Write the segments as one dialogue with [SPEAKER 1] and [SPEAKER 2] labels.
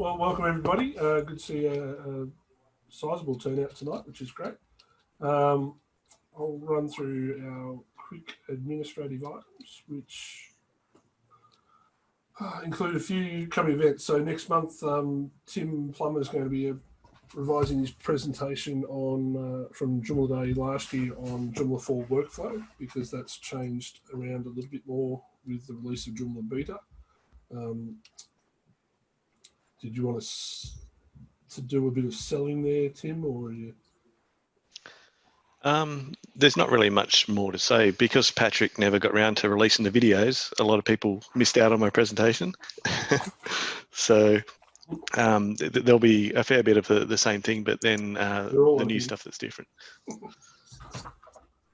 [SPEAKER 1] Well, welcome everybody. Good to see a sizable turnout tonight, which is great. I'll run through our quick administrative items, which include a few coming events. So next month, Tim Plummer is going to be revising his presentation on from Joomla Day last year on Joomla 4 workflow, because that's changed around a little bit more with the release of Joomla Beta. Did you want to do a bit of selling there, Tim, or are you?
[SPEAKER 2] There's not really much more to say because Patrick never got around to releasing the videos. A lot of people missed out on my presentation. So there'll be a fair bit of the same thing, but then the new stuff that's different.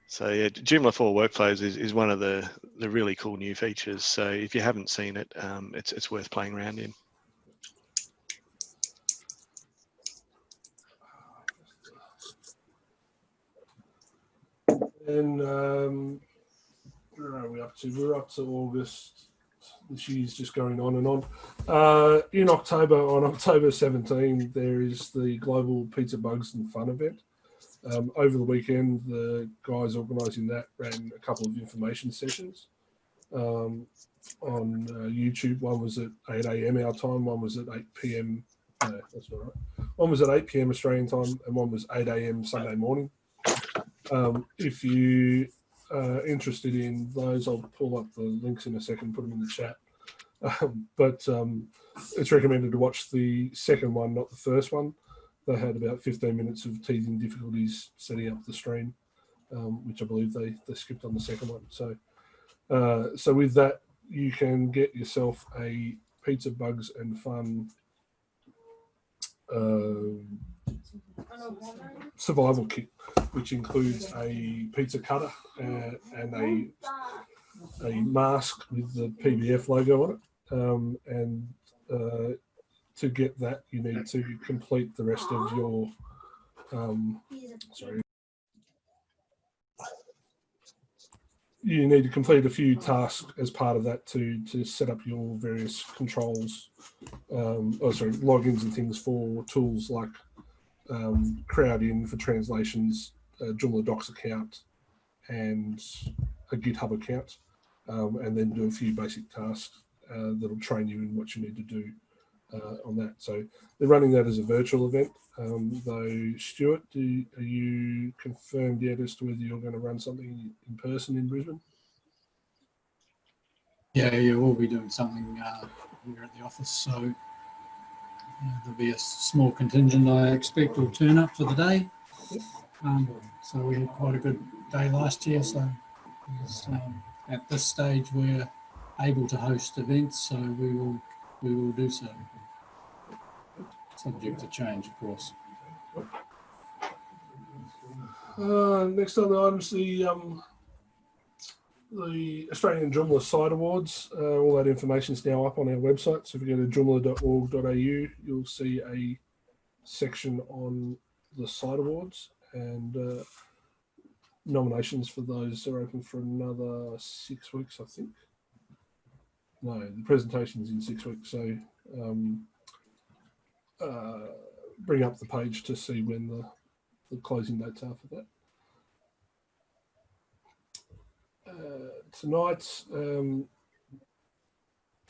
[SPEAKER 2] So yeah, Joomla 4 Workflows is one of the really cool new features. So if you haven't seen it, it's worth playing around in.
[SPEAKER 1] And where are we up to? We're up to August. This year's just going on and on. In October, on October 17, there is the Global Pizza Bugs and Fun event. Over the weekend, the guys organising that ran a couple of information sessions on YouTube. One was at 8 a.m. our time, one was at 8 p.m. No, that's not right. One was at 8 p.m. Australian time, and one was 8 a.m. Sunday morning. If you are interested in those, I'll pull up the links in a second, put them in the chat. But it's recommended to watch the second one, not the first one. They had about 15 minutes of teething difficulties setting up the stream, which I believe they skipped on the second one. So with that, you can get yourself a Pizza Bugs and Fun survival kit, which includes a pizza cutter and a mask with the PBF logo on it. And to get that, you need to complete the rest of your you need to complete a few tasks as part of that to set up your various controls, logins and things for tools like Crowdin for translations, Joomla Docs account, and a GitHub account, and then do a few basic tasks that'll train you in what you need to do on that. So they're running that as a virtual event. Though, Stuart, are you confirmed yet as to whether you're going to run something in person in Brisbane?
[SPEAKER 3] Yeah, we'll be doing something here at the office. So there'll be a small contingent, I expect, will turn up for the day.
[SPEAKER 1] Yep.
[SPEAKER 3] So we had quite a good day last year. So at this stage, we're able to host events. So we will do so. Subject to change, of course.
[SPEAKER 1] Next on the items, the Australian Joomla Site Awards. All that information is now up on our website. So if you go to joomla.org.au, you'll see a section on the Site Awards, and nominations for those are open for another 6 weeks, I think. No, the presentation is in 6 weeks. So bring up the page to see when the closing dates are for that. Tonight,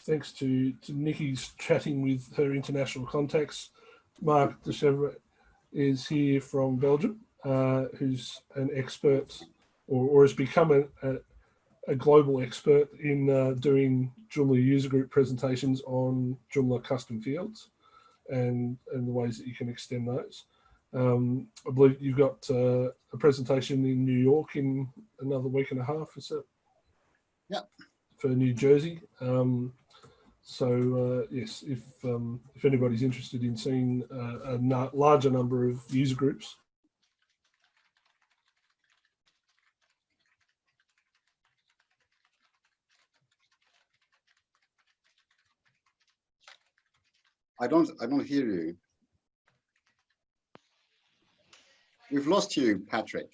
[SPEAKER 1] thanks to Nikki's chatting with her international contacts, Mark Dechevre is here from Belgium, who's an expert or has become a global expert in doing Joomla user group presentations on Joomla custom fields and the ways that you can extend those. I believe you've got a presentation in New York in another week and a half, is it?
[SPEAKER 4] Yeah.
[SPEAKER 1] For New Jersey. Yes, if anybody's interested in seeing a larger number of user groups.
[SPEAKER 4] I don't hear you. We've lost you, Patrick.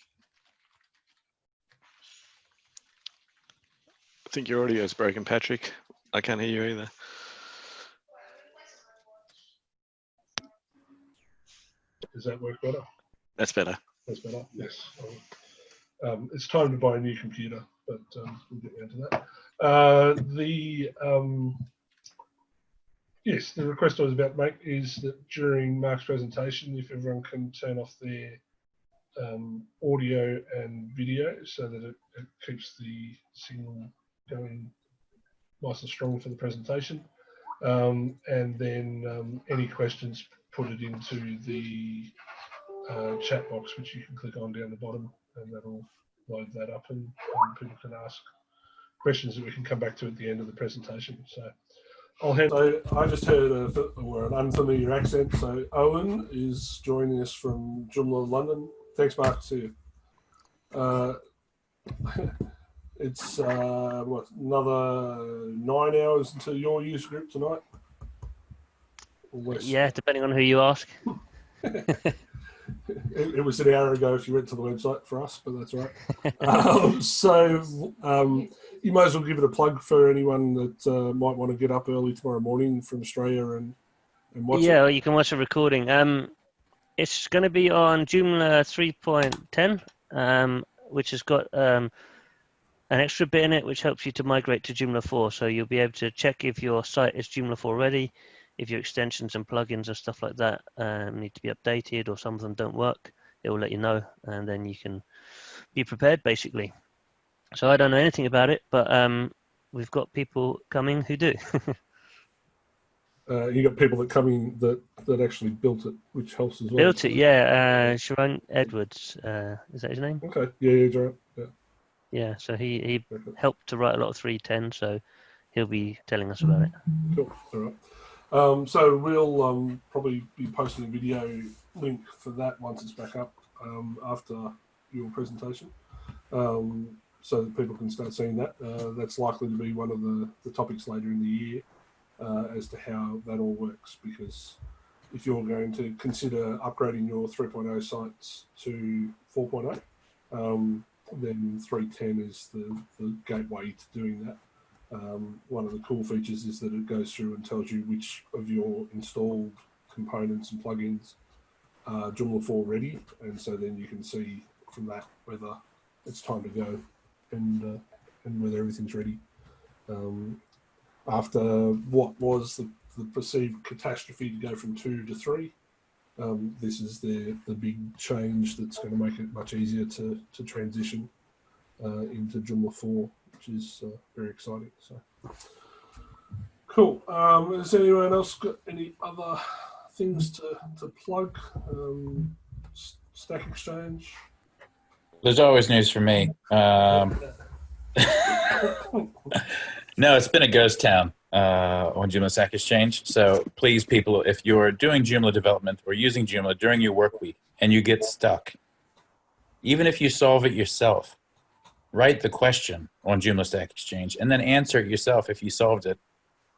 [SPEAKER 2] I think your audio is broken, Patrick. I can't hear you either.
[SPEAKER 1] Does that work better?
[SPEAKER 2] That's better.
[SPEAKER 1] That's better. Yes. It's time to buy a new computer, but we'll get round to that. Yes, the request I was about to make is that during Mark's presentation, if everyone can turn off their audio and video so that it keeps the signal going nice and strong for the presentation. And then any questions, put it into the chat box, which you can click on down the bottom, and that'll load that up, and people can ask questions that we can come back to at the end of the presentation. So I'll hand. So I just heard an unfamiliar accent. So Owen is joining us from Joomla London. Thanks, Mark. See you. It's what, another 9 hours until your user group tonight? Or less?
[SPEAKER 5] Yeah, depending on who you ask.
[SPEAKER 1] It was an hour ago if you went to the website for us, but that's all right. So you might as well give it a plug for anyone that might want to get up early tomorrow morning from Australia and watch it.
[SPEAKER 5] Yeah, or you can watch a recording. It's going to be on Joomla 3.10, which has got an extra bit in it which helps you to migrate to Joomla 4. So you'll be able to check if your site is Joomla 4 ready, if your extensions and plugins and stuff like that need to be updated, or some of them don't work. It will let you know, and then you can be prepared, basically. So I don't know anything about it, but we've got people coming who do.
[SPEAKER 1] You got people that come in that actually built it, which helps as well.
[SPEAKER 5] Built it, yeah. Sharon Edwards, is that his name?
[SPEAKER 1] Okay, yeah, right. Yeah.
[SPEAKER 5] Yeah, so he
[SPEAKER 1] Okay.
[SPEAKER 5] helped to write a lot of 3.10, so he'll be telling us about it.
[SPEAKER 1] Cool. All right. So we'll probably be posting a video link for that once it's back up after your presentation, so that people can start seeing that. That's likely to be one of the topics later in the year as to how that all works, because if you're going to consider upgrading your 3.0 sites to 4.0, then 3.10 is the gateway to doing that. One of the cool features is that it goes through and tells you which of your installed components and plugins are Joomla 4 ready, and so then you can see from that whether it's time to go and whether everything's ready. After what was the perceived catastrophe to go from 2 to 3, this is the big change that's going to make it much easier to transition into Joomla 4, which is very exciting. So cool. Has anyone else got any other things to plug? Stack Exchange.
[SPEAKER 6] There's always news for me. No, it's been a ghost town on Joomla Stack Exchange. So please, people, if you're doing Joomla development or using Joomla during your work week and you get stuck, even if you solve it yourself, write the question on Joomla Stack Exchange and then answer it yourself if you solved it.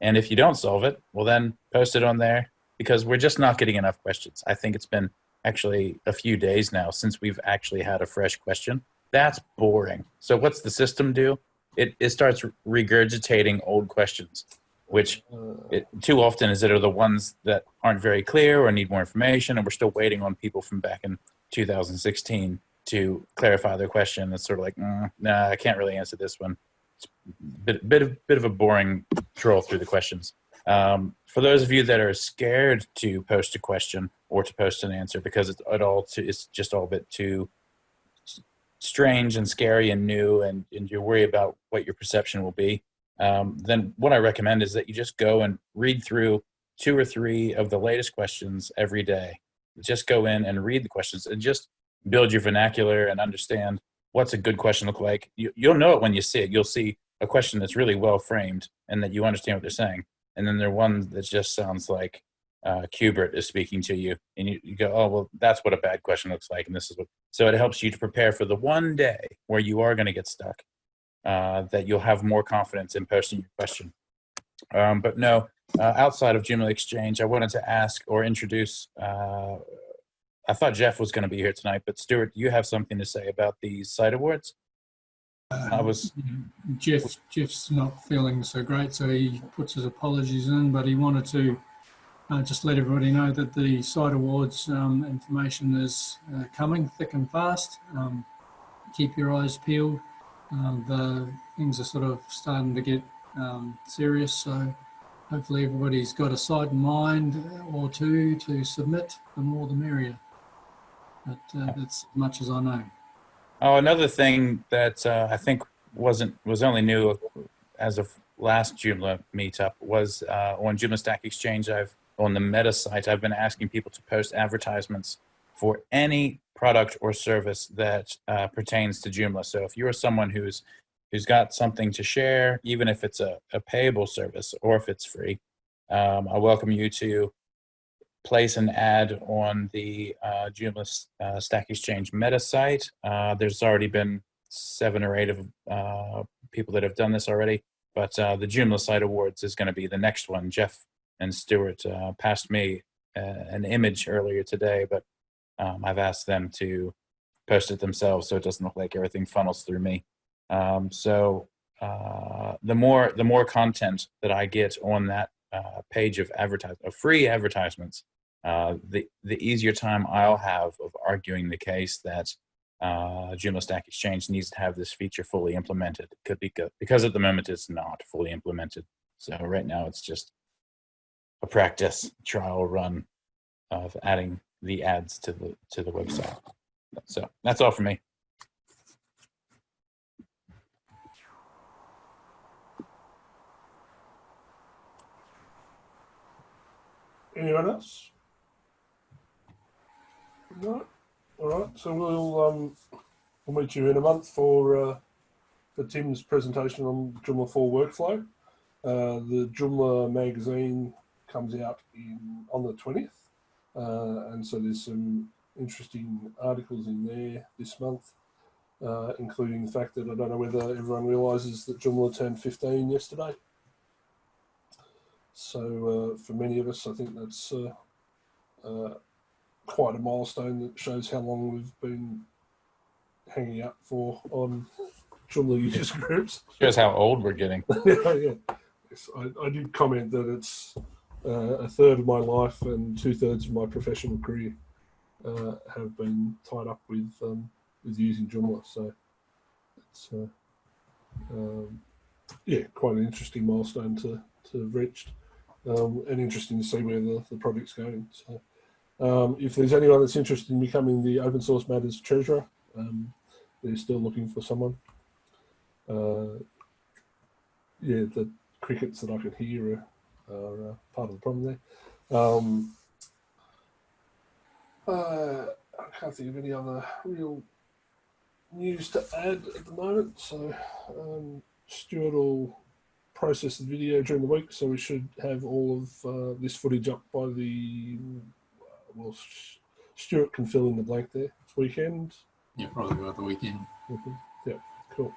[SPEAKER 6] And if you don't solve it, well, then post it on there, because we're just not getting enough questions. I think it's been actually a few days now since we've actually had a fresh question. That's boring. So what's the system do? It starts regurgitating old questions, which too often is that are the ones that aren't very clear or need more information, and we're still waiting on people from back in 2016 to clarify their question. It's sort of like, nah, I can't really answer this one. It's a bit of a boring troll through the questions. For those of you that are scared to post a question or to post an answer because it's just all a bit too strange and scary and new, and you worry about what your perception will be, then what I recommend is that you just go and read through 2 or 3 of the latest questions every day. Just go in and read the questions and just build your vernacular and understand what's a good question look like. You'll know it when you see it. You'll see a question that's really well framed and that you understand what they're saying. And then there are ones that just sounds like Qbert is speaking to you, and you go, oh, well, that's what a bad question looks like, and this is what. So it helps you to prepare for the one day where you are going to get stuck, that you'll have more confidence in posting your question. But no, outside of Joomla Exchange, I wanted to ask or introduce. I thought Jeff was going to be here tonight, but Stuart, you have something to say about these site awards?
[SPEAKER 3] Jeff's not feeling so great, so he puts his apologies in, but he wanted to just let everybody know that the site awards information is coming thick and fast. Keep your eyes peeled. The things are sort of starting to get serious, so hopefully everybody's got a site in mind or two to submit. The more the merrier. But that's as much as I know.
[SPEAKER 6] Oh, another thing that I think was only new as of last Joomla meetup was on Joomla Stack Exchange. On the Meta site, I've been asking people to post advertisements for any product or service that pertains to Joomla. So if you're someone who's got something to share, even if it's a payable service or if it's free, I welcome you to place an ad on the Joomla Stack Exchange Meta site. There's already been 7 or 8 of people that have done this already, but the Joomla Site Awards is going to be the next one. Jeff and Stuart passed me an image earlier today, but I've asked them to post it themselves so it doesn't look like everything funnels through me. So the more content that I get on that page of free advertisements, the easier time I'll have of arguing the case that Joomla Stack Exchange needs to have this feature fully implemented. It could be good because at the moment it's not fully implemented. So right now it's just a practice trial run of adding the ads to the website. So that's all for me.
[SPEAKER 1] Anyone else? No. All right. So we'll meet you in a month for Tim's presentation on Joomla 4 workflow. The Joomla magazine comes out on the 20th, and so there's some interesting articles in there this month, including the fact that I don't know whether everyone realises that Joomla turned 15 yesterday. So for many of us, I think that's quite a milestone that shows how long we've been hanging out for on Joomla user groups.
[SPEAKER 6] Shows how old we're getting.
[SPEAKER 1] Yeah. Yes, I did comment that it's a third of my life and 2/3 of my professional career have been tied up with using Joomla. So it's yeah, quite an interesting milestone to have reached, and interesting to see where the project's going. So if there's anyone that's interested in becoming the Open Source Matters treasurer, they're still looking for someone. Yeah, the crickets that I could hear are part of the problem there. I can't think of any other real news to add at the moment. So Stuart will process the video during the week, so we should have all of this footage up by the, well, Stuart can fill in the blank there. It's weekend.
[SPEAKER 3] Yeah, probably by the weekend.
[SPEAKER 1] Yeah, cool.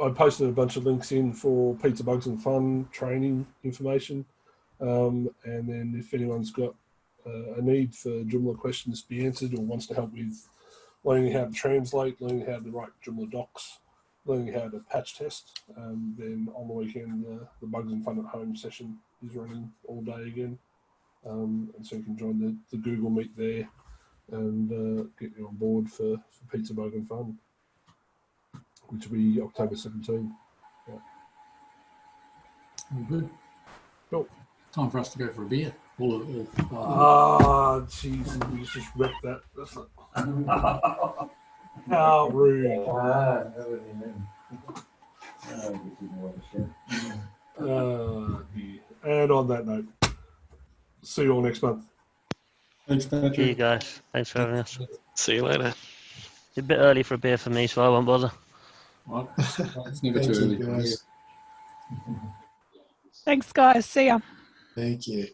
[SPEAKER 1] I posted a bunch of links in for Pizza Bugs and Fun training information, and then if anyone's got a need for Joomla questions to be answered or wants to help with learning how to translate, learning how to write Joomla docs, learning how to patch test, then on the weekend the Bugs and Fun at Home session is running all day again, and so you can join the Google Meet there and get you on board for Pizza Bug and Fun, which will be October 17. Yeah.
[SPEAKER 3] All good.
[SPEAKER 1] Cool.
[SPEAKER 3] Time for us to go for a beer.
[SPEAKER 1] Ah, jeez, we just wrecked that. That's not... How rude. And on that note, see you all next month.
[SPEAKER 3] Thanks, Patrick.
[SPEAKER 5] See you guys. Thanks for having us.
[SPEAKER 2] See you later.
[SPEAKER 5] It's a bit early for a beer for me, so I won't bother.
[SPEAKER 3] Well, it's never too early.
[SPEAKER 7] Thanks, guys. See ya.
[SPEAKER 8] Thank you.